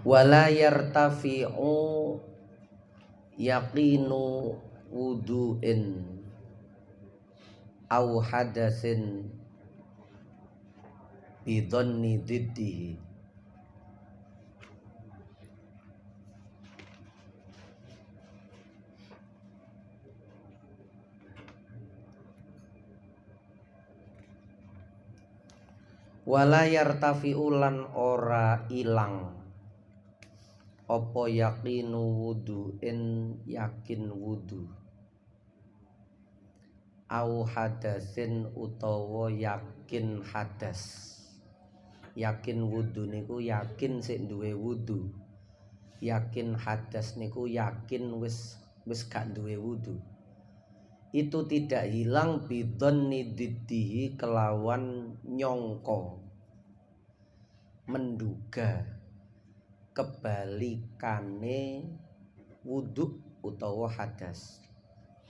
wala yartafi'u yaqinu wudu'in au hadatsin bidhanni diddihi. Wala yartafi'u lan ora ilang apa yaqinu wudu'in yakin wudu au hadasin utawa yakin hadas. Yakin wudu niku yakin sik duwe wudu, yakin hadas niku yakin wis gak duwe wudu. Itu tidak hilang bidhonni diddihi kelawan nyongko, menduga kebalikane wudu utawa hadas.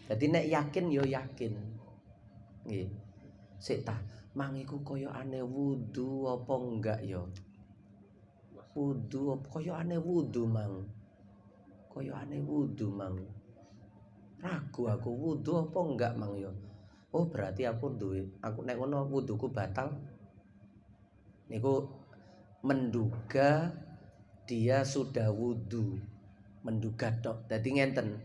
Jadi nek yakin yo yakin. Nggih. Sik ta, mang iku kaya ane wudu apa enggak yo? Wudu kaya ane wudu mang. Kaya ane wudu mang. Ragu aku wudu apa enggak mang yo. Oh berarti aku nek ngono wuduku batal. Niku menduga dia sudah wudu, menduga tok. Dadi ngenten.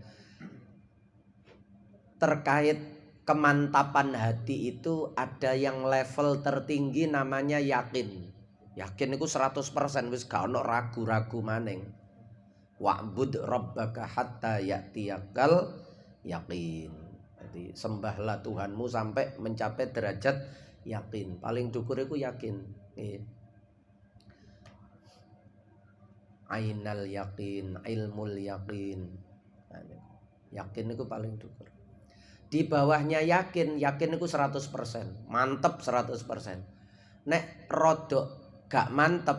Terkait kemantapan hati itu ada yang level tertinggi namanya yakin. Yakin itu 100% wis gak ono ragu-ragu maning. Wa'bud rabbaka hatta ya'tiyakal yakin. Jadi sembahlah Tuhanmu sampai mencapai derajat yakin. Paling dhuwur iku yakin. Ainal yakin, ilmul yakin. Yakin itu paling dhuwur. Di bawahnya yakin itu 100%. Mantep 100%. Nek rodok gak mantep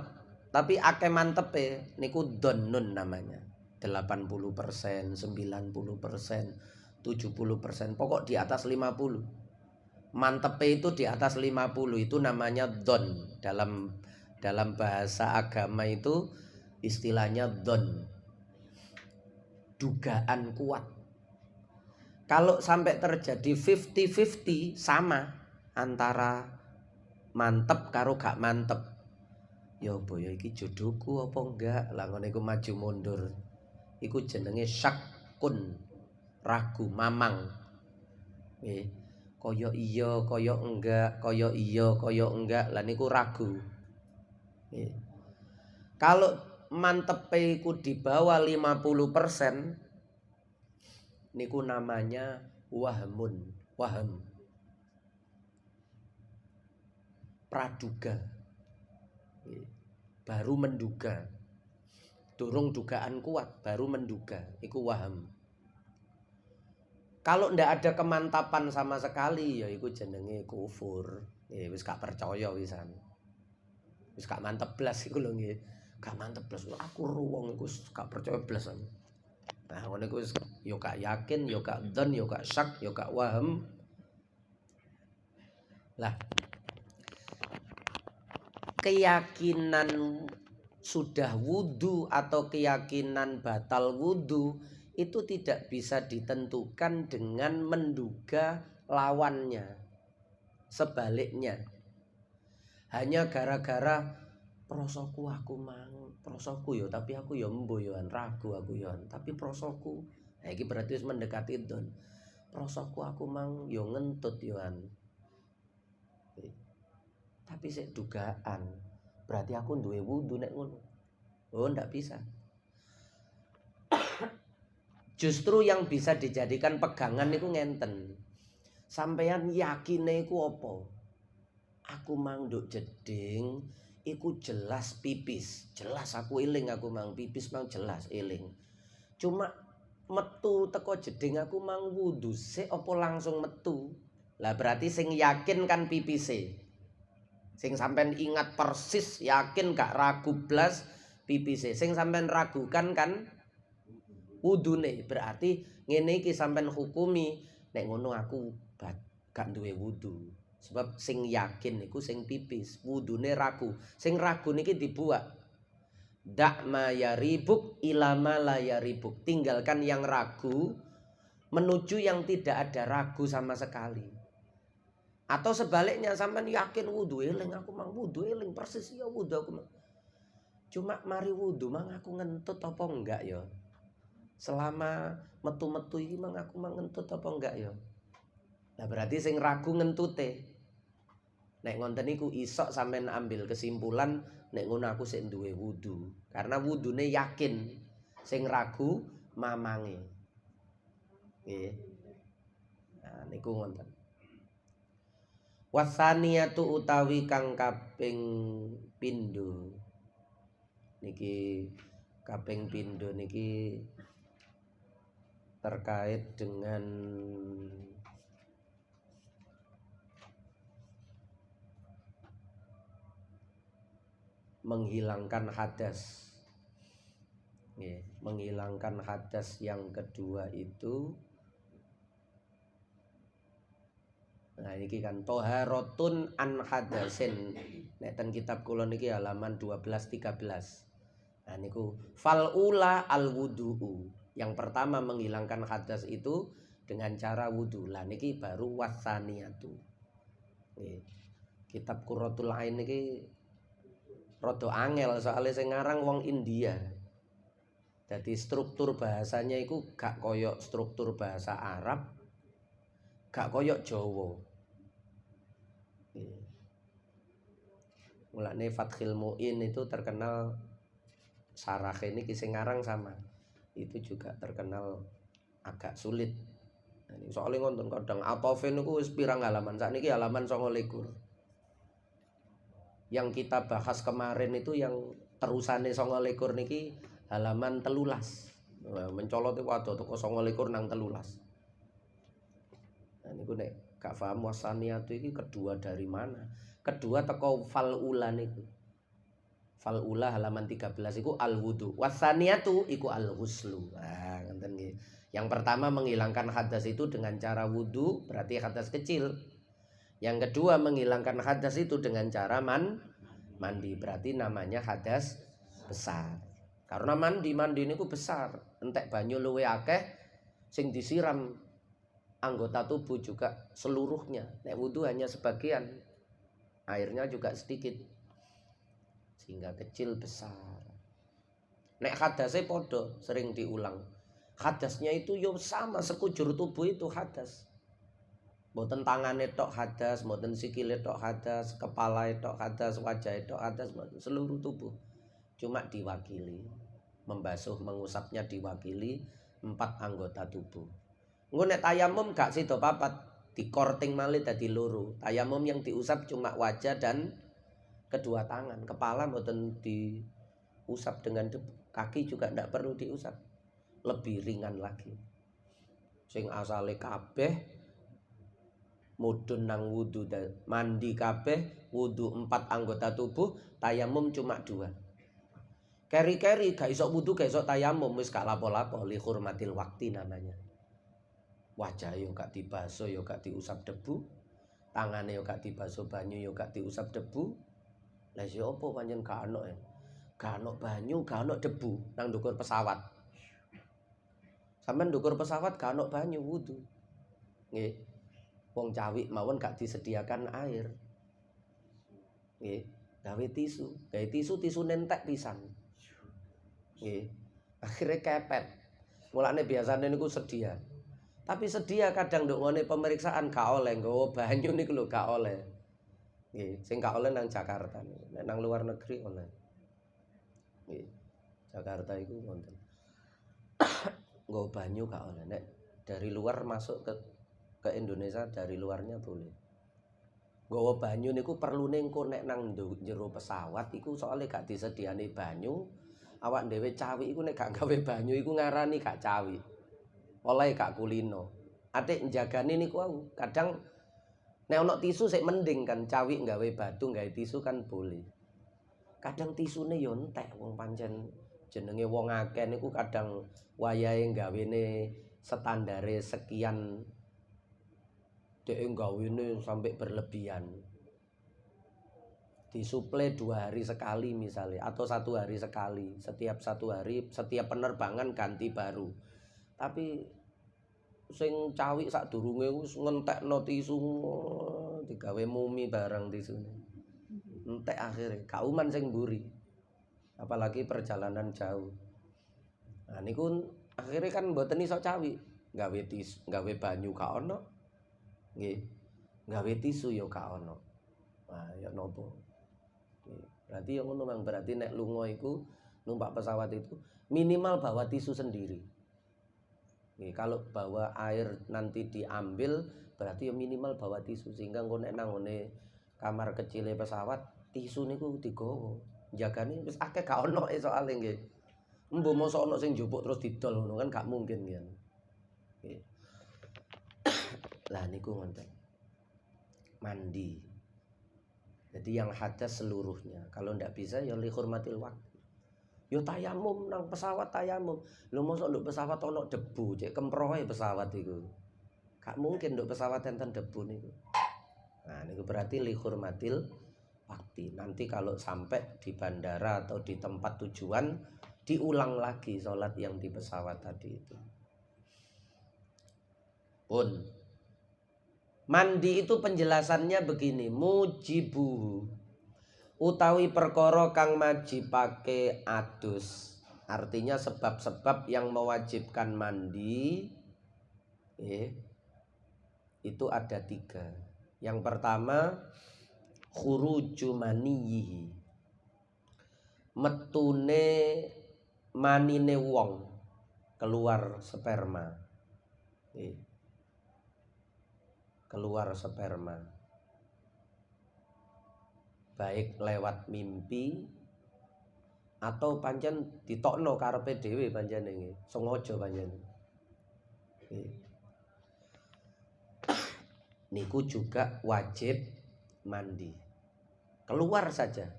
tapi akeh mantepe niku dhonnun namanya. 80%, 90%, 70%, pokok di atas 50. Mantepe itu di atas 50 itu namanya dhon. Dalam bahasa agama itu istilahnya dhon. Dugaan kuat. Kalau sampai terjadi 50-50 sama antara mantep karo gak mantep. Ya boyo iki jodohku apa enggak? Lah ngono iku maju mundur. Iku jenenge syakun, ragu, mamang. Nggih. Kaya iya, kaya enggak, kaya iya, kaya enggak. Lah niku ragu. Nggih. Kalau mantepe iku di bawah 50%, niku namanya wahmun, waham. Praduga. Baru menduga. Durung dugaan kuat, baru menduga. Iku waham. Kalau ndak ada kemantapan sama sekali, ya iku jenenge kufur. Wis gak percaya wisan. Wis gak mantep blas iku lho nggih. Gak mantep blas. Aku ruwong iku gak percaya blas. Nah, ngono iku yo gak yakin, yo gak dzon, yo gak syak, yo gak waham. Lah, keyakinan sudah wudu atau keyakinan batal wudu itu tidak bisa ditentukan dengan menduga lawannya. Sebaliknya, hanya gara-gara prosoku aku mang, prosoku yo tapi aku yo embo yoan, ragu aku yoan, tapi prosoku, nah iki berarti wis mendekati don. Prosoku aku mang yo ngentut yoan. Tapi sik dugaan. Berarti aku duwe wudu nek ngono. Oh, ndak bisa. Justru yang bisa dijadikan pegangan niku ngenten. Sampeyan yakine iku apa? Aku mang nduk jeding iku jelas pipis. Jelas aku eling aku mang pipis mang jelas eling. Cuma metu teko jeding aku mang wudu sik apa langsung metu. Lah berarti sing yakin kan pipise. Sing sampean ingat persis, yakin gak ragu blas pipise. Sing sampean ragukan kan wudune. Berarti ngene iki sampean hukumi nek ngono aku gak duwe wudu. Sebab sing yakin niku sing pipis, wudune ragu. Sing ragu niki dibuak. Dakma yaribuk ilama la yaribuk. Tinggalkan yang ragu menuju yang tidak ada ragu sama sekali. Atau sebaliknya sampean yakin wudu eling, aku mang wudu eling persis ya wudu aku mang. Cuma mari wudu mang aku ngentut apa enggak ya? Selama metu-metu iki mang aku mang ngentut apa enggak ya? Nah berarti sing ragu ngentute. Nek ngonten iku isok sampean ambil kesimpulan nek ngono aku sik duwe wudu. Karena wudune yakin. Sing ragu mamange. Nggih. Nah niku ngonten. Wasaniyatu utawi kang kaping pindho. Niki kaping pindho niki terkait dengan menghilangkan hadas. Menghilangkan hadas yang kedua itu, nah ini kan toharotun an hadasin. Nek ten kitab kula niki halaman 12-13. Nah niku fal ula al wudu'u. Yang pertama menghilangkan hadas itu dengan cara wudu. Lah niki baru wasaniyatu. Kitab Qurratul Ain niki rada angel soalnya sing ngarang wong India. Jadi struktur bahasanya itu gak koyok struktur bahasa Arab, gak koyok Jawa. Mulane Fathil Mu'in itu terkenal sarah ini sing ngarang sama. Itu juga terkenal agak sulit. Nah, soalnya ngonton kadang Atofe niku wis pirang halaman. Sakniki halaman 29. Yang kita bahas kemarin itu yang terusane 29 niki halaman 13. Mencolot itu waduh teko 29 nang 13. Nah niku nek gak paham wasaniyatu iki kedua dari mana? Kedua teko fal ula niku. Fal ula halaman 13 iku al wudu. Wasaniyatu iku al ghuslu. Nah, ngenten nggih. Yang pertama menghilangkan hadas itu dengan cara wudu, berarti hadas kecil. Yang kedua menghilangkan hadas itu dengan cara mandi, berarti namanya hadas besar. Karena mandi niku besar, entek banyu luwe akeh sing disiram anggota tubuh juga seluruhnya. Nek wudu hanya sebagian, airnya juga sedikit, sehingga kecil besar. Nek hadasnya podo sering diulang. Hadasnya itu yo sama sekujur tubuh itu hadas. Mboten tangane tok hadas, mboten sikile tok hadas, kepala tok hadas, wajah tok hadas, seluruh tubuh. Cuma diwakili, membasuh mengusapnya diwakili 4 anggota tubuh. Engko nek tayamum gak sida papat, dikorting malih dadi loro. Tayamum yang diusap cuma wajah dan kedua tangan, kepala mboten diusap dengan debu. Kaki juga ndak perlu diusap. Lebih ringan lagi. Sing asale kabeh mudun nang wudu mandi kabeh, wudu 4 anggota tubuh, tayamum cuma 2. Keri-keri gak iso wudu gak iso tayamum wis gak lapo-lapo, li hurmatil wakti namanya. Wajah yo gak dibasuh yo gak diusap debu, tangane yo gak dibasuh banyu yo gak diusap debu. Lah yo opo pancen gak ono ya? Gak ono banyu, gak ono debu nang ndukur pesawat. Sampeyan ndukur pesawat gak ono banyu wudu. Nggih. Wong cawik mawon gak disediakan air. Nggih, gawe tisu tisu nentek pisan. Nggih. Akhire kepet. Mulane biasane niku sedia. Tapi sedia kadang nduk ngene pemeriksaan gak oleh nggawa banyu niku lho gak oleh. Nggih, sing gak oleh nang Jakarta. Nek nang luar negeri oleh. Nggih. Jakarta iku wonten. Nggawa banyu gak oleh. Nek dari luar masuk ke Indonesia dari luarnya boleh. Nggawa banyu niku perlune engko nek nang jero pesawat iku soalnya gak disediani banyu. Awak dhewe cawi iku nek gak gawe banyu iku ngarani gak cawi. Oleh gak kulino. Atik njagani niku aku. Kadang nek ono tisu sik mending kan cawi gawe batu gawe tisu kan boleh. Kadang tisune yo entek wong pancen jenenge wong akeh niku kadang wayahe gawene standare sekian dhek gawene sampai berlebihan. disuplai 2 hari sekali misalnya, atau 1 hari sekali, setiap 1 hari setiap penerbangan ganti baru. Tapi sing cawik sadurunge wis ngentekno tisu digawe mumi barang tisune. Entek akhirnya kauman sing mburi. Apalagi perjalanan jauh. Nah niku akhirnya kan mboten iso cawik, gawe banyu ka ono. Nggih. Gawe tisu ya ka ono. Nah ya nopo. Berarti yang ngono Mang, berarti nek lunga iku numpak pesawat itu minimal bawa tisu sendiri. Nih, kalau bawa air nanti diambil berarti ya minimal bawa tisu, sehingga engko nek nang ngene kamar kecile pesawat tisu niku digowo. Jagane wis akeh gak ono soalé nggih. Embo mosok ono sing njupuk terus didol ngono kan gak mungkin kan. Nggih. Lah niku ngoten. Mandi. Jadi yang hadas seluruhnya. Kalau ndak bisa ya li hurmatil waktu. Yo tayamum nang pesawat tayamum. Lho mosok nduk pesawat ono debu, cek kemprohe pesawat iku. Gak mungkin nduk pesawat enten debu niku. Nah, niku berarti li hurmatil waktu. Nanti kalau sampai di bandara atau di tempat tujuan diulang lagi sholat yang di pesawat tadi itu. Pun mandi itu penjelasannya begini, mujibu utawi perkara kang majibake adus. Artinya sebab-sebab yang mewajibkan mandi itu ada 3. Yang pertama khuruju manihi, metune manine wong, keluar sperma. Keluar sperma, baik lewat mimpi atau pancen ditokno karepe dhewe pancen nggih, sengaja pancen. Niku juga wajib mandi. Keluar saja,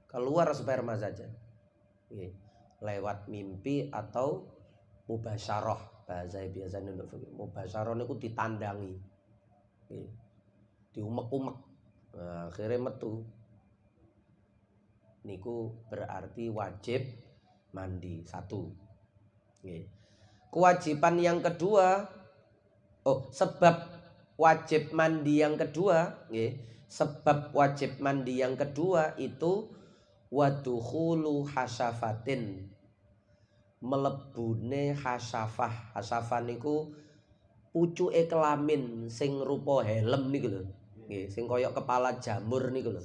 keluar sperma saja. Lewat mimpi atau mubasyarah, bahasa biasanya mubasyarah niku ditandangi. Diumek-umek, nah, akhirnya metu. Niku berarti wajib mandi 1. Kewajiban yang kedua, sebab wajib mandi yang kedua, sebab wajib mandi yang kedua itu wadukhulu hasyafatin, melebune hasyafah. Hasyafah niku pucuke kelamin sing rupa helm niku lho. Nggih, sing kaya kepala jamur niku lho.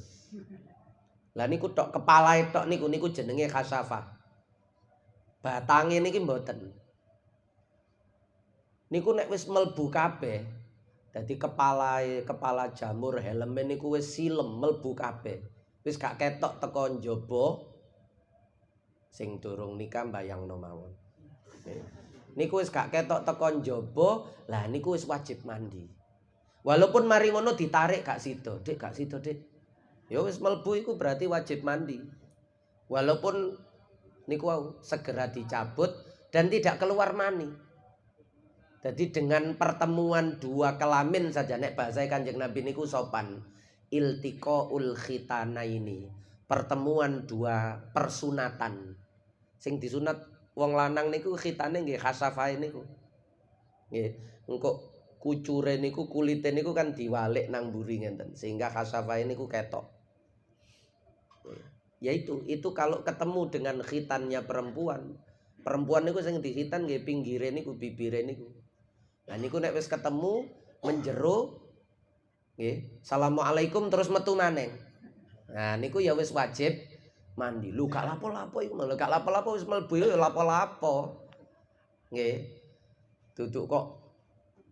Lah niku tok kepalae tok niku jenenge khasyafah. Batange niki mboten. Niku nek wis mlebu kabeh, dadi kepala jamur helme niku wis silem mlebu kabeh. Wis gak ketok teko njaba sing durung nikah mbayangno mawon. Niku wis gak ketok teko njaba, lah niku wis wajib mandi. Walaupun mari ngono ditarik gak sida, Dik, gak sida, Dik. Ya wis mlebu iku berarti wajib mandi. Walaupun niku segera dicabut dan tidak keluar mani. Jadi dengan pertemuan 2 kelamin saja, nek bahasa Kanjeng Nabi niku sopan. Iltiqaul khitanaini, pertemuan 2 persunatan. Sing disunat wong lanang niku khitane nggih khasafae niku. Nggih, engko kucure niku kulite niku kan diwalik nang mburi ngenten sehingga khasafae niku ketok. Ya itu kalau ketemu dengan khitannya perempuan. Perempuan niku sing dikhitan nggih pinggire niku bibire niku. Nah niku nek wis ketemu menjero nggih, assalamualaikum terus metu maneh. Nah niku ya wis wajib mandi. Lu gak lapo-lapo iku, lho gak lapo-lapo wis mlebu ya lapo-lapo. Nggih. Duduk kok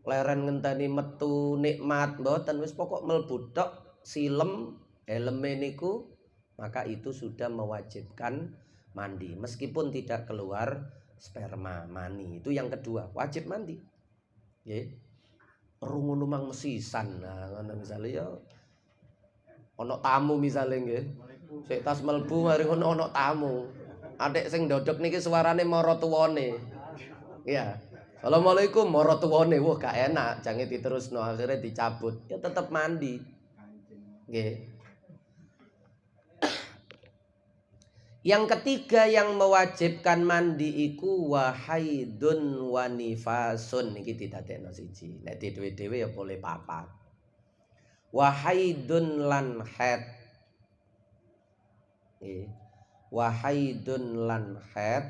leren ngenteni metu nikmat mboten, wis pokok mlebu tok silem helme niku, maka itu sudah mewajibkan mandi meskipun tidak keluar sperma mani. Itu yang kedua, wajib mandi. Nggih. Rungono mang mesisan. Nah, ngono misale ya ana tamu misale nggih. Sik tas mlebu mari ngono ana tamu. Adik sing ndodok niki suarane mara tuwane. Iya. Assalamualaikum mara tuwane. Wah gak enak, jange diterusno akhirnya dicabut. Ya tetep mandi. Nggih. Yang ketiga yang mewajibkan mandi iku wahaidun wa nifasun. Iki didadekno siji. Nek dhewe-dhewe ya boleh papat. Wahaidun lan haid. Wahaidun lan haid.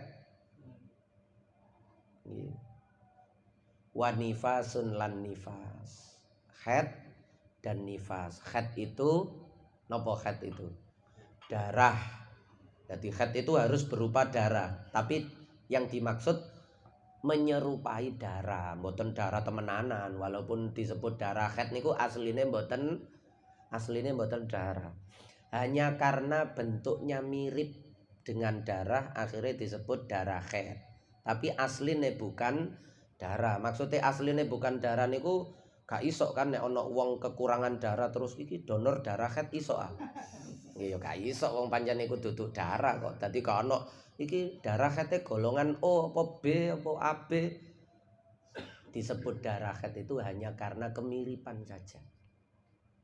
Wa nifasun lan nifas. Haid dan nifas. Haid itu napa haid itu? Darah. Jadi haid itu harus berupa darah, tapi yang dimaksud menyerupai darah, mboten darah temenanan. Walaupun disebut darah haid niku aslinya mboten darah. Hanya karena bentuknya mirip dengan darah akhirnya disebut darah haid. Tapi aslinya bukan darah. Maksudnya aslinya bukan darah niku gak iso kan nek ana wong kekurangan darah terus iki donor darah haid iso ah. Ya gak iso wong pancen iku duduk darah kok. Dadi kok ana iki darah haid golongan O apa B apa AB. Disebut darah haid itu hanya karena kemiripan saja.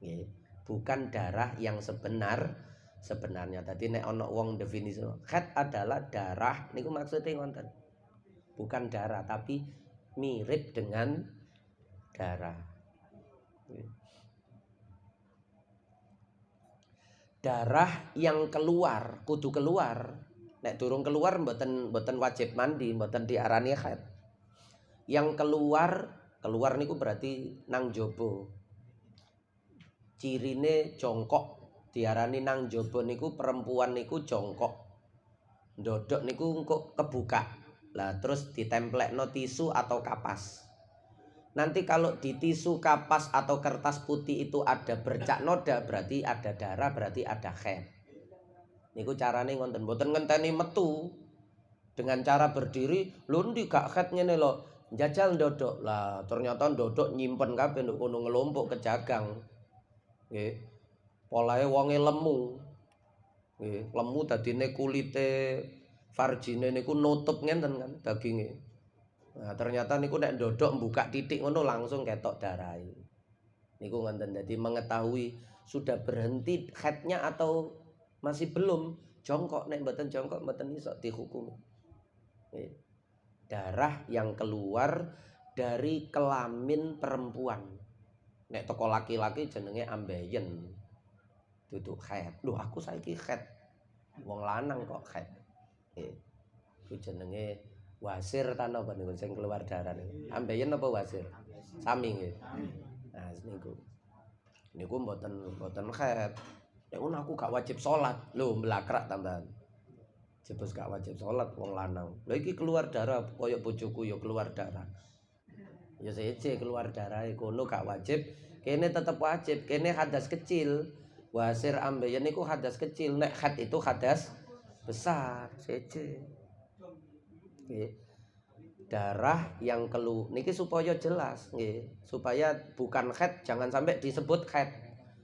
Nggih, bukan darah yang sebenarnya. Tadi nek ana wong definisi haid adalah darah niku maksudnya ngoten. Bukan darah tapi mirip dengan darah. Darah yang keluar, kudu keluar. Nek durung keluar mboten wajib mandi, mboten diarani haid. Yang keluar niku berarti nang jaba. Cirine jongkok, diarani nang jaba niku perempuan niku jongkok. Ndodok niku kok kebuka. Lah terus ditemplekno tisu atau kapas. Nanti kalau di tisu, kapas atau kertas putih itu ada bercak noda, berarti ada darah, berarti ada haid. Niku carane ngonten, mboten ngenteni metu. Dengan cara berdiri, lho ndi gak haid ngene lho. Njajal ndodok. Lah ternyata ndodok nyimpen kabeh nduk kono ngelompok kejagang. Nggih. Polahe wonge lemu. Nggih, lemu dadine kulite vargine niku nutup ngenten kan daginge. Nah, ternyata niku nek ndodok buka titik ngono langsung ketok darah. Niku ngoten. Jadi mengetahui sudah berhenti haidnya atau masih belum, jongkok. Nek mboten jongkok mboten iso dihukum. Darah yang keluar dari kelamin perempuan. Nek toko laki-laki jenenge ambeien. Duduk haid. Loh aku saiki haid. Wong lanang kok haid. Ku jenenge wasir tan apa niku sing keluar darah niku. Ambeien apa wasir? Sami nggih. Nah, niku mboten haid. Nek aku gak wajib salat. Lho, mlakrak tambahan. Jebus gak wajib salat wong lanang. Lha iki keluar darah koyo bojoku ya keluar darah. Ya seje keluar darah kono gak wajib, kene tetep wajib. Kene hadas kecil. Wasir ambeien niku hadas kecil. Nek haid itu hadas besar, seje. Nggih. Darah yang keluar niki supaya jelas nggih, supaya bukan haid jangan sampai disebut haid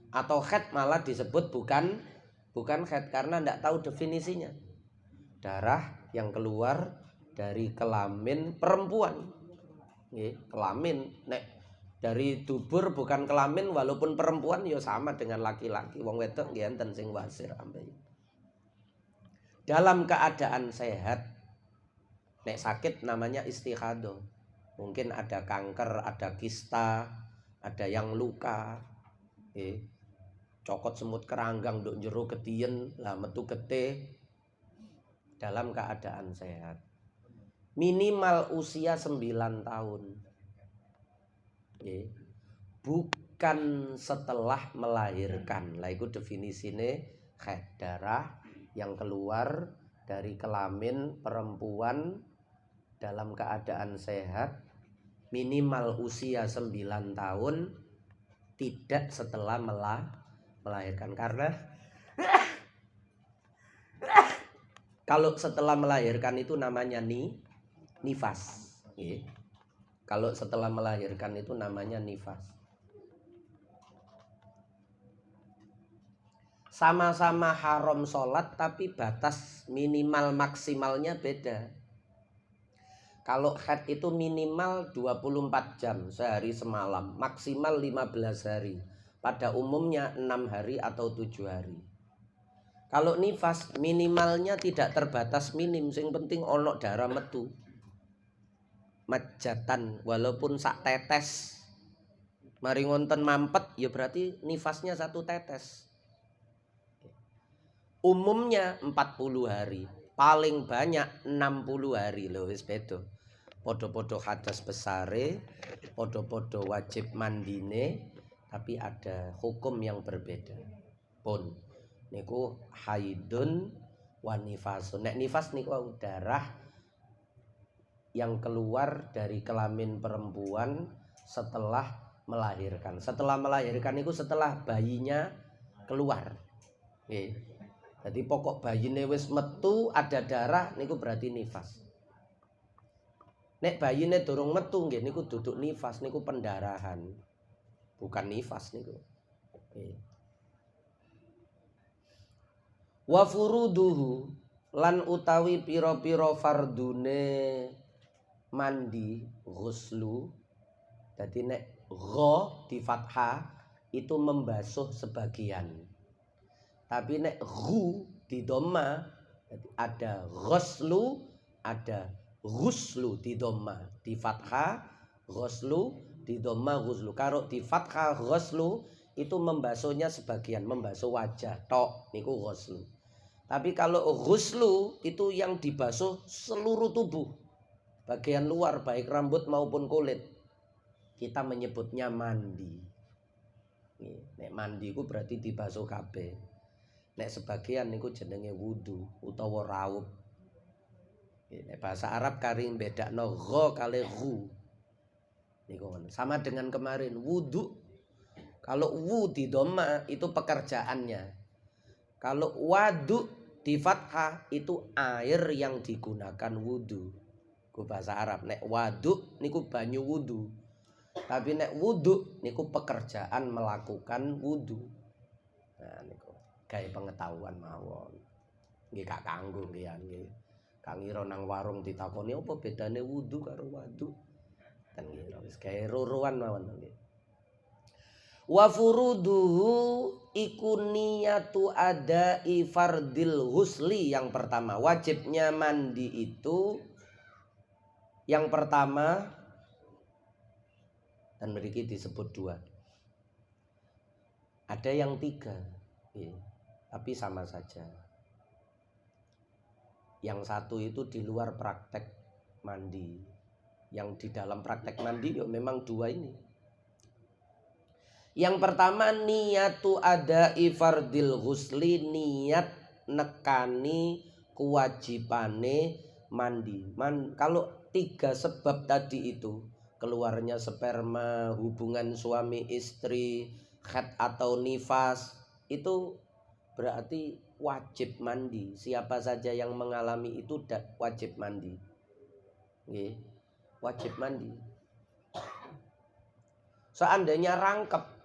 atau haid malah disebut bukan haid karena ndak tahu definisinya. Darah yang keluar dari kelamin perempuan. Nggih, kelamin nek dari dubur bukan kelamin walaupun perempuan ya sama dengan laki-laki. Wong wedok nggih enten sing wasir ambeien. Dalam keadaan sehat. Nek sakit namanya istihadah. Mungkin ada kanker, ada kista, ada yang luka. Cokot semut keranggang nduk jero gedien, lah metu getih. Dalam keadaan sehat. Minimal usia 9 tahun. Bukan setelah melahirkan. Lah iku definisine haid, darah yang keluar dari kelamin perempuan dalam keadaan sehat minimal usia 9 tahun, tidak setelah melahirkan. Karena kalau setelah melahirkan itu namanya nifas. Kalau setelah melahirkan itu namanya nifas. Sama-sama haram sholat tapi batas minimal maksimalnya beda. Kalau haid itu minimal 24 jam sehari semalam, maksimal 15 hari. Pada umumnya 6 hari atau 7 hari. Kalau nifas minimalnya tidak terbatas minim, sing penting ono darah metu. Majatan walaupun sak tetes. Mari ngonten mampet ya berarti nifasnya 1 tetes. Umumnya 40 hari, paling banyak 60 hari loh wis beda. Podo-podo hadas besare, podo-podo wajib mandine, tapi ada hukum yang berbeda. Pun niku haidun wa nifasun. Nek nifas niku darah yang keluar dari kelamin perempuan setelah melahirkan. Setelah melahirkan niku setelah bayinya keluar. Nggih. Jadi pokok bayine wis metu ada darah niku berarti nifas. Nek bayine durung metu nggih niku duduk nifas, niku pendarahan. Bukan nifas niku. Wa furuduhu lan utawi pira-pira fardune mandi ghuslu. Dadi nek gha di fathah itu membasuh sebagian. Tapi nek ghu di dhamma ada ghuslu, ada ghuslu di dhamma. Di fathah ghuslu, di dhamma ghuslu. Karo di fathah ghuslu itu membasuhnya sebagian, membasuh wajah tok niku ghuslu. Tapi kalau ghuslu itu yang dibasuh seluruh tubuh, bagian luar baik rambut maupun kulit. Kita menyebutnya mandi. Nek mandi ku berarti dibasuh kabeh. Nek sebagian niku jenenge wudu utawa raub. Nek bahasa Arab karing bedakno gha kali ghu. Niku sama dengan kemarin wudu. Kalau wu di dhamma itu pekerjaannya. Kalau wadu di fathah itu air yang digunakan wudu. Ku bahasa Arab. Nek wadu niku banyu wudu. Tapi nek wudu niku pekerjaan melakukan wudu. Nah niku gawe pengetahuan mawon. Nggih gak kanggo nggih nggih. Kang ngira nang warung ditakoni apa bedane wudu karo wadu. Ten ngira wis gawe roroan mawon nggih. Wa furuduhu iku niyatu adai fardil husli. Yang pertama, wajibnya mandi itu yang pertama, dan mriki disebut 2. Ada yang 3. Tapi sama saja. Yang satu itu di luar praktek mandi. Yang di dalam praktek mandi ya memang 2 ini. Yang pertama niyatu adai fardil ghusli, niat nekani kewajibane mandi. Kalau 3 sebab tadi itu, keluarnya sperma, hubungan suami istri, haid atau nifas, itu berarti wajib mandi. Siapa saja yang mengalami itu wajib mandi. Nggih, wajib mandi. Seandainya rangkep,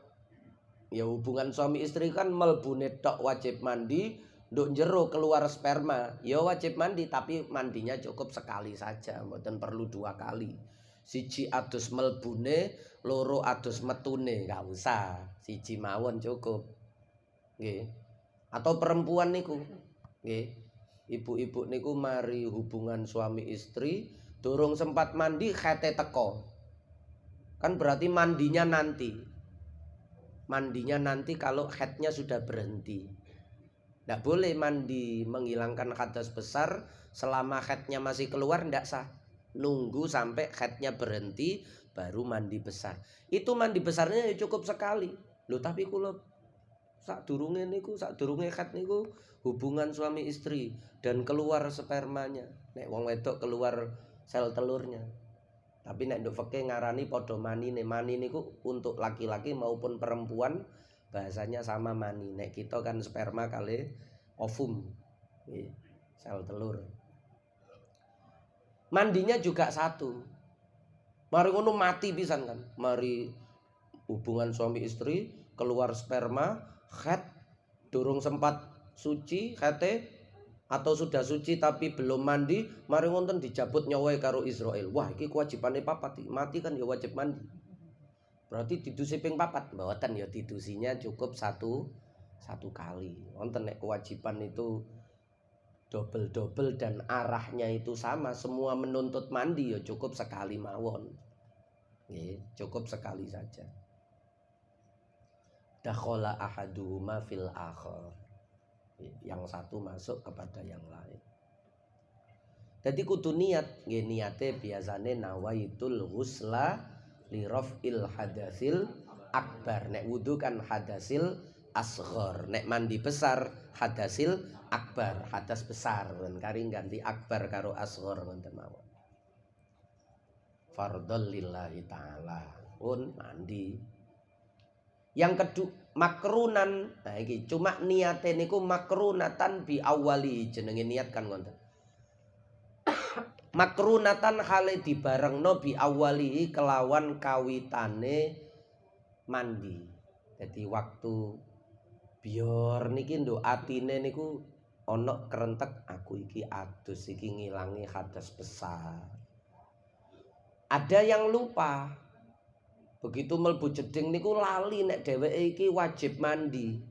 ya hubungan suami istri kan melbune tok wajib mandi, nduk jero keluar sperma, ya wajib mandi, tapi mandinya cukup sekali saja, mboten perlu 2 kali. Siji adus melbune, loro adus metune, gak usah. Siji mawon cukup. Nggih. Atau perempuan niku, nggih. Ibu-ibu niku mari hubungan suami istri, durung sempat mandi khete teko. Kan berarti mandinya nanti. Mandinya nanti kalau haidnya sudah berhenti. Ndak boleh mandi menghilangkan hadas besar selama haidnya masih keluar, ndak sah. Nunggu sampai haidnya berhenti baru mandi besar. Itu mandi besarnya ya cukup sekali. Loh tapi kula sadurunge haid niku hubungan suami istri dan keluar spermanya. Nek wong wedok keluar sel telurnya. Tapi nek nduk fikih ngarani padha manine. Mani niku untuk laki-laki maupun perempuan bahasanya sama mani. Nek kita kan sperma kali ovum. Sel telur. Mandinya juga 1. Mari ngono mati pisan kan. Mari hubungan suami istri keluar sperma, haid durung sempat suci haite atau sudah suci tapi belum mandi, mari ngonten dijabut nyawae karo Israel. Wah, iki kewajibane 4, mati kan ya wajib mandi. Berarti didusi ping 4, mboten ya didusinya cukup 1 1 kali. Wonten nek kewajiban itu double dan arahnya itu sama, semua menuntut mandi ya cukup sekali mawon. Nggih, cukup sekali saja. Dakhala ahaduhuma fil akhar. Yang satu masuk kepada yang lain. Jadi kudu niat, nggih niate biasane nawaitul ghusla li raf'il hadatsil akbar. Nek wudu kan hadasil asghar, nek mandi besar hadasil akbar, hadas besar. Kan kari ganti akbar karo asghar ngoten mawon. Fardhol lillahi taala. Pun mandi. Yang kedua makrunan. Nah iki cuma niate niku makrunatan bi awali, jenenge niat kan ngoten. Makrunatan hale dibarengno bi awali kelawan kawitane mandi. Jadi waktu biar niki nduk atine niku ana kerentek aku iki adus iki ngilangi hadas besar. Ada yang lupa. Begitu mlebu jeding niku lali nek dheweke iki wajib mandi.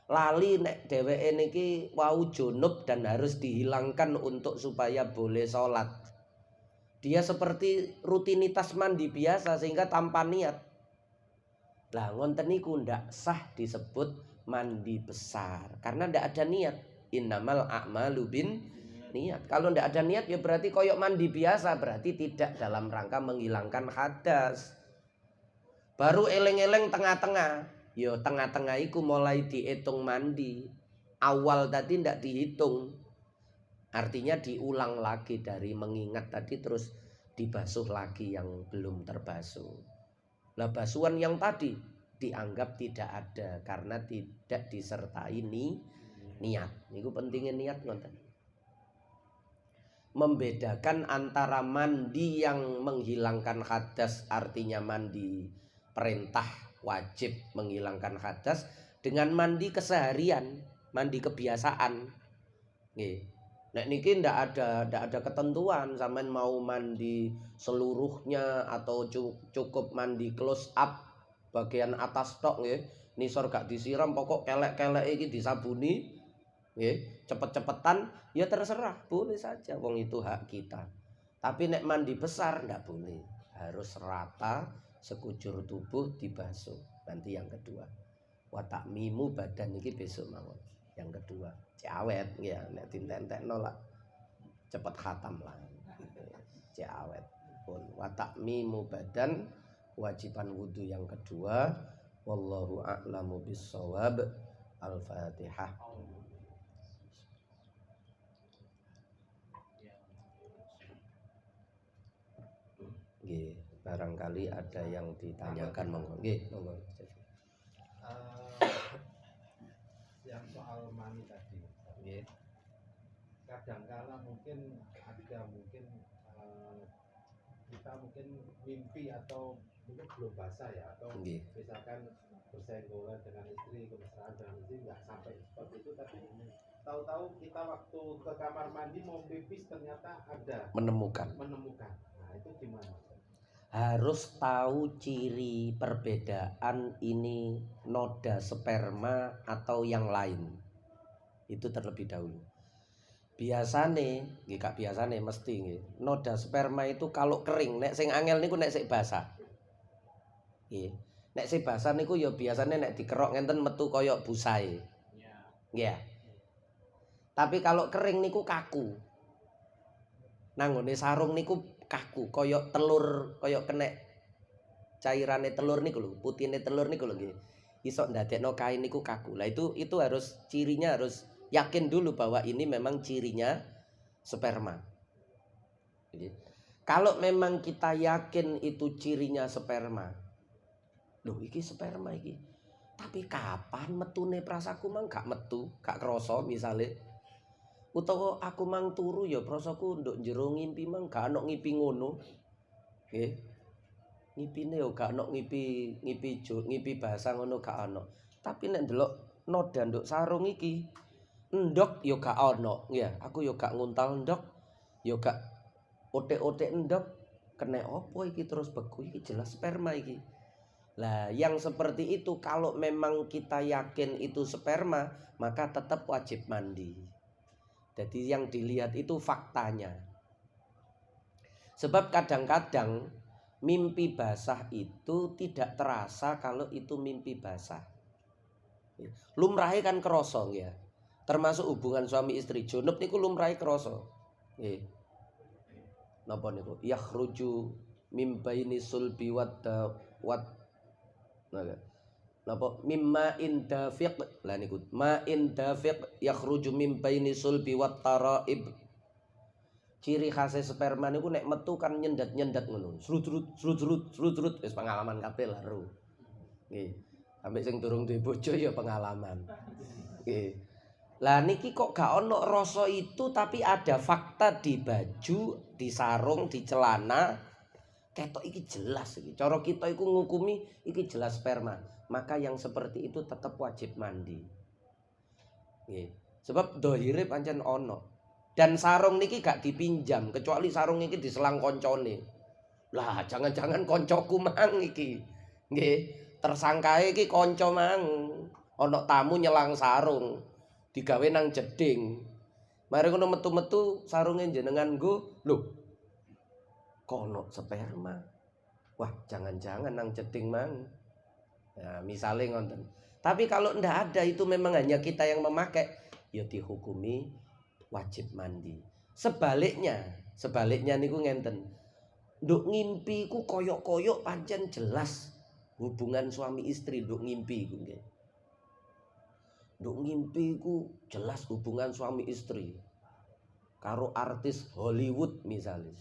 Lali nek dheweke niki wau junub dan harus dihilangkan untuk supaya boleh sholat. Dia seperti rutinitas mandi biasa sehingga tanpa niat. Lah ngonten niku ndak sah disebut mandi besar karena ndak ada niat. Innamal a'malu bin niat. Kalau ndak ada niat ya berarti koyok mandi biasa, berarti tidak dalam rangka menghilangkan hadas. Baru eleng-eleng tengah-tengah. Yo tengah-tengah iku mulai dihitung mandi. Awal tadi ndak dihitung. Artinya diulang lagi dari mengingat tadi terus dibasuh lagi yang belum terbasuh. Lah basuhan yang tadi dianggap tidak ada karena tidak disertai niat. Niku pentingnya niat ngoten. Membedakan antara mandi yang menghilangkan hadas artinya mandi perintah wajib menghilangkan hadas dengan mandi keseharian, mandi kebiasaan. Nggih. Nek niki ndak ada ketentuan sampean mau mandi seluruhnya atau cukup mandi close up bagian atas tok nggih. Nisor gak disiram pokok kelek-keleke iki disabuni nggih, cepet-cepetan ya terserah, boleh saja wong itu hak kita. Tapi nek mandi besar ndak boleh. Harus rata sekujur tubuh dibasuh. Nanti yang kedua. Wa ta'mimu badan iki besok mawon. Yang kedua, awet ya nek dintentekno lah cepet khatam lah. Awet pun wa ta'mimu badan kewajiban wudu yang kedua. Wallahu a'lamu bissawab. Al-Fatihah. Nggih, barangkali ada yang ditanyakan monggo. Nggih, monggo. Yang soal mani tadi, kadangkala mungkin kita mungkin mimpi atau mungkin belum basah ya, atau misalkan bersenggolan dengan istri, kemesraan dengan istri nggak sampai seperti itu, tapi tahu-tahu kita waktu ke kamar mandi mau pipis ternyata ada menemukan. Nah itu gimana? Harus tahu ciri perbedaan ini noda sperma atau yang lain. Itu terlebih dahulu. Biasane, nggih gak biasane mesti nggih. Noda sperma itu kalau kering, nek sing angel niku nek sik basah. Nggih. Nek sik basah niku ya biasane nek dikerok ngenten metu kaya busae. Nggih. Tapi kalau kering niku kaku. Nanggone sarung niku kaku, koyok telur, koyok kena cairane telur niku lho, putihne telur niku lho nggih. Iso ndadekno kain niku kaku. Lah itu harus cirinya harus yakin dulu bahwa ini memang cirinya sperma. Jadi, kalau memang kita yakin itu cirinya sperma. Loh iki sperma iki. Tapi kapan metune prasaku mang gak metu, gak krasa misale. Utawa aku mang turu ya prasaku nduk jero ngimpi mang gak ono ngipi ngono. Nggih. Ngipine yo gak ono ngipi bahasa ngono gak ono. Tapi nek ndelok noda nduk sarung iki endok yo gak ono. Ya, aku yo gak nguntal endok, yo gak otek-otek endok. Kena opo iki terus beku iki jelas sperma iki. Lah, yang seperti itu kalau memang kita yakin itu sperma, maka tetap wajib mandi. Jadi yang dilihat itu faktanya. Sebab kadang-kadang mimpi basah itu tidak terasa kalau itu mimpi basah. Lumrahe kan krasa ya. Termasuk hubungan suami istri. Junub niku lumrahe krasa. Nggih. Napa niku? Yakhruju mim baini sulbi wat napa mimma indafiq. Lah niku ma indafiq yakhruju mim baini sulbi wat taraib. Ciri khasnya sperma niku nek metu kan nyendat-nyendat ngono. Srut-srut wis pengalaman kabeh lah ro. Nggih. Sampai sing durung duwe bojo ya pengalaman. Nggih. Lah niki kok gak ono rasa itu tapi ada fakta di baju, di sarung, di celana. Ketok iki jelas iki. Cara kita iku ngukumi iki jelas sperma. Maka yang seperti itu tetap wajib mandi. Nggih. Sebab dohire pancen ono. Dan sarung niki gak dipinjam kecuali sarung iki diselang koncone. Lah jangan-jangan koncoku mang iki. Nggih, tersangkae iki kanca mang. Ana tamu nyelang sarung, digawe nang jeding. Mari ngono metu-metu sarunge jenengan nggo, lho. Kono sperma. Wah, jangan-jangan nang jeding mang. Nah, misalnya ngonten. Tapi kalau ndak ada itu memang hanya kita yang memakai, ya dihukumi wajib mandi. Sebaliknya niku ngenten. Nduk ngimpi ku koyok-koyok pancen jelas hubungan suami istri nduk ngimpi ku nggih. Nduk ngimpi ku jelas hubungan suami istri. Karo artis Hollywood misalnya.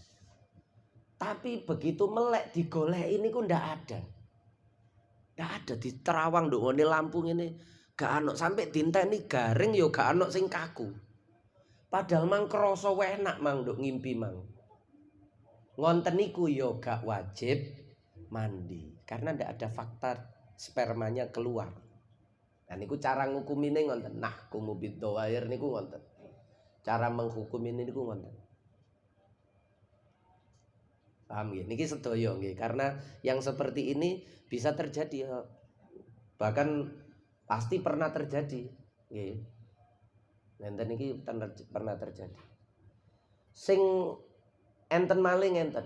Tapi begitu melek digoleki niku ndak ada. Ndak ada di terawang nduk ngene Lampung ini gak ana sampai dinteni garing ya gak ana sing kaku. Padahal mang krasa enak mang nduk ngimpi mang. Ngonten niku ya gak wajib mandi karena ndak ada fakta spermanya keluar. Nah niku cara ngukumine ngonten. Nah, kumubid dhawair niku ngonten. Cara menghukumine niku ngonten. Paham nggih? Niki sedaya nggih karena yang seperti ini bisa terjadi. Bahkan pasti pernah terjadi nggih. Ngenten iki pernah terjadi. Sing enten maling enten.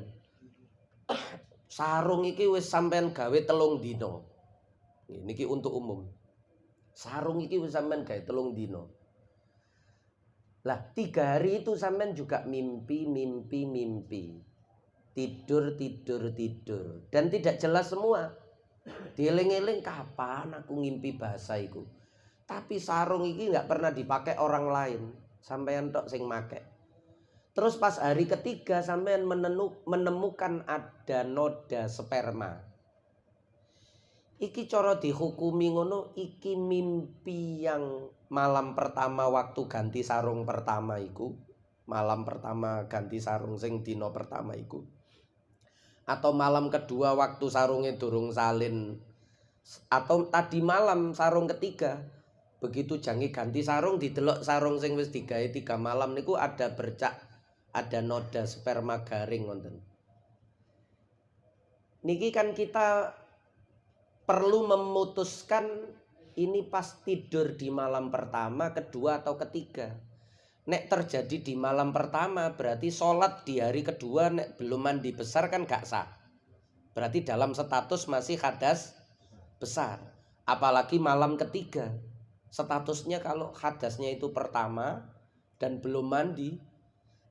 Sarung iki wis sampean gawe 3 dina. Niki untuk umum. Sarung iki wis sampean gawe 3 dina. Lah 3 hari itu sampean juga mimpi. Tidur dan tidak jelas semua. Dieling-eling kapan aku ngimpi basah iku. Tapi sarung iki nggak pernah dipakai orang lain, sampean tok sing make. Terus pas hari ketiga sampean menemukan ada noda sperma. Iki cara dihukumi ngono, iki mimpi yang malam pertama waktu ganti sarung pertama iku, malam pertama ganti sarung sing dina pertama iku. Atau malam kedua waktu sarungnya durung salin, atau tadi malam sarung ketiga. Begitu jange ganti sarung didelok sarung sing wis digawe 3 malam niku ada bercak, ada noda sperma garing ngoten. Niki kan kita perlu memutuskan ini pas tidur di malam pertama, kedua atau ketiga. Nek terjadi di malam pertama berarti sholat di hari kedua nek belum mandi besar kan gak sah. Berarti dalam status masih hadas besar. Apalagi malam ketiga. Statusnya kalau hadasnya itu pertama dan belum mandi,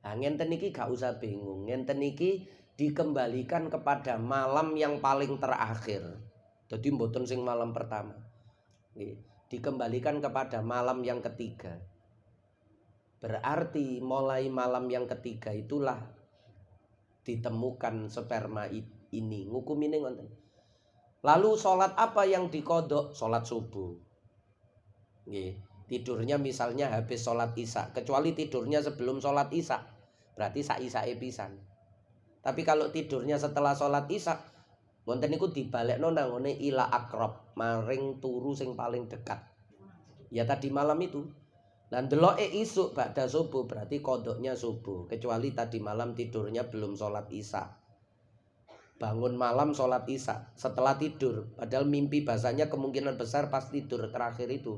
nah ngenten iki gak usah bingung. Ngenten iki dikembalikan kepada malam yang paling terakhir. Jadi mboten sing malam pertama. Dikembalikan kepada malam yang ketiga. Berarti mulai malam yang ketiga itulah ditemukan sperma ini. Ngukumine ngoten. Lalu sholat apa yang dikodok? Sholat subuh. Tidurnya misalnya habis sholat isya, kecuali tidurnya sebelum sholat isya, berarti sak-isyae pisan. Tapi kalau tidurnya setelah sholat isya, wonten niku dibalekno nang ngene ila akrab, maring turu sing paling dekat. Ya tadi malam itu. Lan deloke isuk ba'da subuh berarti kodoknya subuh, kecuali tadi malam tidurnya belum sholat isya. bangun malam sholat isya setelah tidur, padahal mimpi bahasanya kemungkinan besar pas tidur terakhir itu,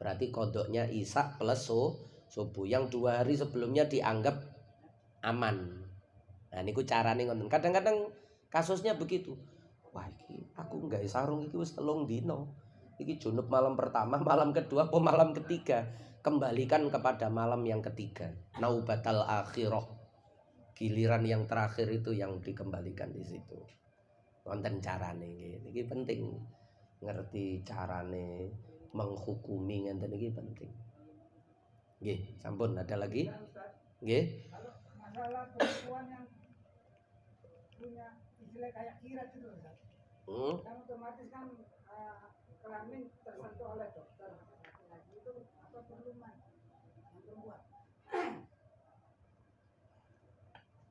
berarti kodoknya isya plus subuh yang 2 hari sebelumnya dianggap aman. Nah niku carane ngoten. Kadang-kadang kasusnya begitu. Wah iki aku nggawe sarung iki wis 3 dino. Iki junub malam pertama, malam kedua, malam ketiga. Kembalikan kepada malam yang ketiga. Naubatal akhirah. Giliran yang terakhir itu yang dikembalikan di situ. Wonten carane nggih. Niki penting. Ngerti carane menghukumi ngenten iki penting. Nggih, sampun ada lagi? Nggih. Kalau masalah perempuan yang punya istilah kayak kirat itu loh, Ustaz. Kan otomatis kan kelamin tersentuh oleh dokter. Itu apa perluman yang perempuan?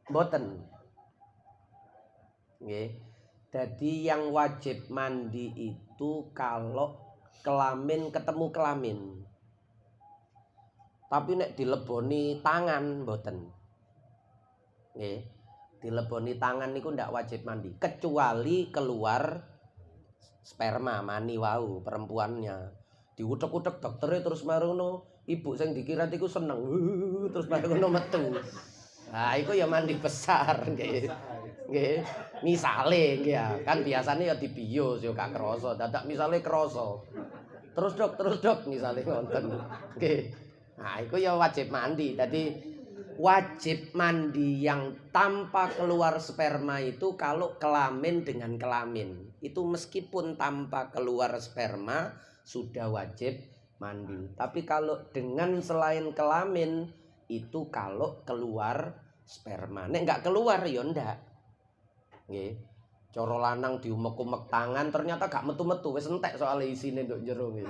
Mboten. Nggih. Jadi yang wajib mandi itu kalau kelamin ketemu kelamin. Tapi nek dileboni tangan mboten. Nggih. Dileboni tangan niku ndak wajib mandi kecuali keluar sperma mani wau perempuannya. Diutek-utek dokternya terus marono, ibu sing dikira iku seneng. Terus marono metu. Nah, iku ya mandi besar nggih. Nggih. Misale nggih ya, kan biasanya ya dibius ya gak krasa, dadak misale krasa. Terus dok misale ngoten. Nggih. Nah, itu ya wajib mandi. Jadi wajib mandi yang tanpa keluar sperma itu kalau kelamin dengan kelamin. Itu meskipun tanpa keluar sperma sudah wajib mandi. Tapi kalau dengan selain kelamin itu kalau keluar sperma. Nek enggak keluar ya ndak. Nggih. Cara lanang diumek-umek tangan ternyata gak metu-metu wis entek soal isine nduk jero nggih.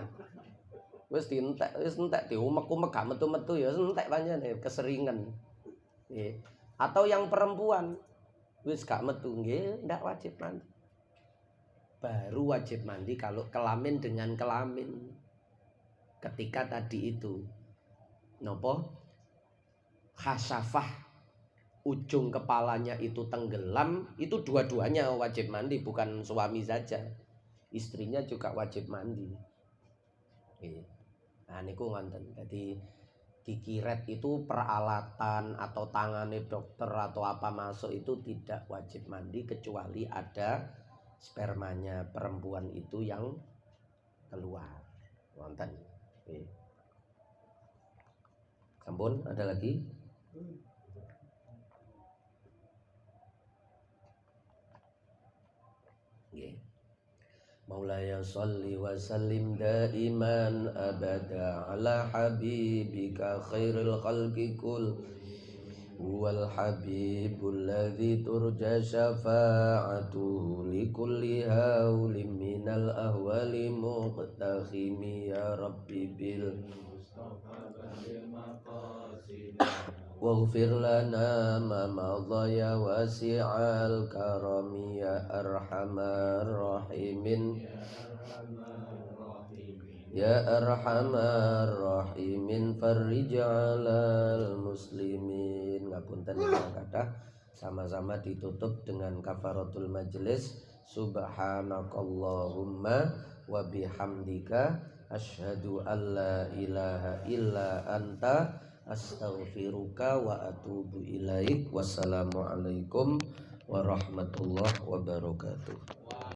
Wis dientek, diumek-umek gak metu-metu ya entek pancene keseringan. Nggih. Atau yang perempuan wis gak metu nggih ndak wajib mandi. Baru wajib mandi kalau kelamin dengan kelamin. Ketika tadi itu nopo khasafah ujung kepalanya itu tenggelam, itu dua-duanya wajib mandi, bukan suami saja. Istrinya juga wajib mandi. Nggih. Nah niku ngoten. Jadi dikiret itu peralatan atau tangane dokter atau apa masuk itu tidak wajib mandi kecuali ada spermanya perempuan itu yang keluar. Wonten. Nggih. Sampun ada lagi? Nggih. Maulaya sholli wa sallim daiman abada ala habibika khairil khalqi kul huwal habibul ladzi turja syafa'atuhu likulli haulim minal ahwali muqtakhimi ya rabbi bil waghfir lana ma madha ya wasi'al karami ya arhamar rahimin ya arhamar rahimin farrij 'alal muslimin. Ngapunten ingkang kathah, sama-sama ditutup dengan kafaratul majlis. Subhanakallahumma wa bihamdika asyhadu an la ilaha illa anta astaghfiruka wa atubu ilaik. Wassalamualaikum warahmatullahi wabarakatuh.